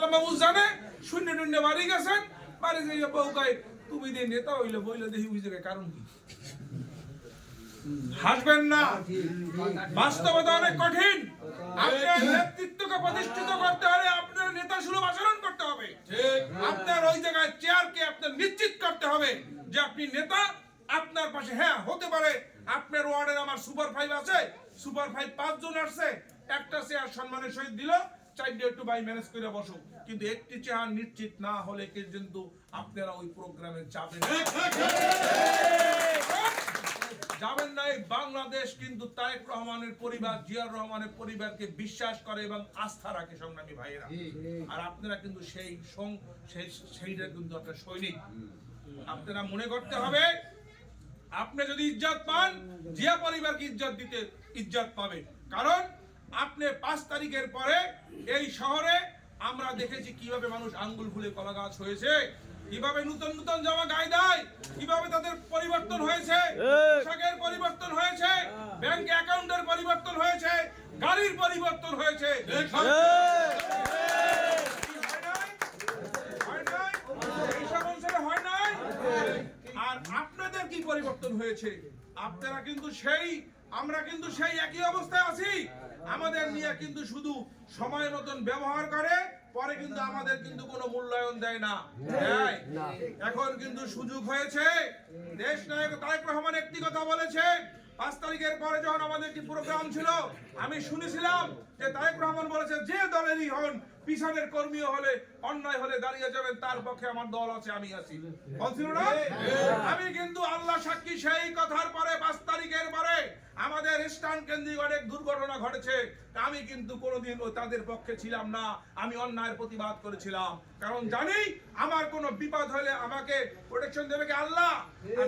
বাবু জানে শূন্য টুন্য বাড়ি গেছেন, বাড়ি গিয়ে বউ কয় তুমি দিয়ে নেতা হইলে বইলে দেখি বুঝে কারণ কি। হাসবেন না, বাস্তবতা অনেক কঠিন। আপনার নেতৃত্বকে প্রতিষ্ঠিত করতে হলে আপনার নেতা সুলভ আচরণ করতে হবে। আপনার ওই জায়গায় চেয়ারকে আপনার নিশ্চিত করতে হবে যে আপনি নেতা, আপনার পাশে হ্যাঁ হতে পারে আপনার ওয়ার্ডের আমার সুপার 5 আছে, সুপার 5 5 জন আসছে, একটা চেয়ার সম্মানের সহিত দিল, চাইলে একটু বাই ম্যানেজ করে বসো, কিন্তু একটি চেয়ার নিশ্চিত না হলে কিন্তু আপনারা ওই প্রোগ্রামে যাবেন যাবেন না। বাংলাদেশ কিন্তু তারেক রহমানের পরিবার, জিয়াউর রহমানের পরিবারকে বিশ্বাস করে এবং আস্থা রাখে সংগ্রামী ভাইয়েরা। আর আপনারা কিন্তু সেইটা কিন্তু আপনার সৈনিক। আপনারা মনে করতে হবে আপনি যদি ইজ্জত পান, জিয়া পরিবারকে ইজ্জত পাবে। কারণ আপনি 5 তারিখের পরে এই শহরে আমরা দেখেছি কিভাবে মানুষ আঙ্গুল ফুলে কলা গাছ হয়েছে, কিভাবে নতুন নতুন জামা গায়ে দেয়, কিভাবে তাদের পরিবর্তন হয়েছে, পোশাকের পরিবর্তন হয়েছে, ব্যাংক অ্যাকাউন্টের পরিবর্তন হয়েছে, গাড়ির পরিবর্তন হয়েছে। আর আপনাদের কি পরিবর্তন হয়েছে? আপনারা কিন্তু আমরা কিন্তু সেই একই অবস্থায় আছি। আমাদের নিয়ে কিন্তু শুধু সময় মতন ব্যবহার করে, পরে কিন্তু আমাদের কিন্তু কোনো মূল্যায়ন দেয় না। এখন কিন্তু সুযোগ হয়েছে। দেশ নায়ক তারেক রহমান একটি কথা বলেছে, 5 তারিখের পরে যখন আমাদের একটি প্রোগ্রাম ছিল, আমি শুনেছিলাম যে তারেক রহমান বলেছে যে দলেরই হন, পিছনের কর্মীও হলে অন্যায় হলে দাঁড়িয়ে যাবেন, তার পক্ষে আমার দল আছে, আমি আছি, বলছিল না? আমি কিন্তু আল্লাহ সাক্ষী, সেই কথার পরে 5 তারিখের পরে আমাদের স্থান কেন্দ্রিক অনেক দুর্ঘটনা ঘটেছে, আমি কিন্তু কোনোদিন তাদের পক্ষে ছিলাম না। আমি অন্যায়ের প্রতিবাদ করেছিলাম, কারণ জানি আমার কোনো বিপদ হলে আমাকে প্রোটেকশন দেবে কে? আল্লাহ। আর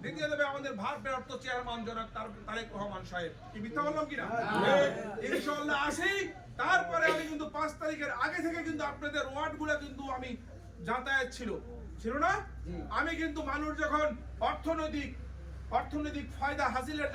দ্বিতীয় দেবে আমাদের ভারপ্রাপ্ত চেয়ারম্যান জনাব তারেক রহমান সাহেব। কি মিথ্যা বললাম কিনা? ইনশাআল্লাহ আসি। তারপরে আমি কিন্তু 5 তারিখের আগে থেকে কিন্তু আপনাদের ওয়ার্ডগুলো কিন্তু আমি যাতায়াত ছিল না। আমি কিন্তু মানুষ যখন অর্থনৈতিক ফায়দা হাসিলের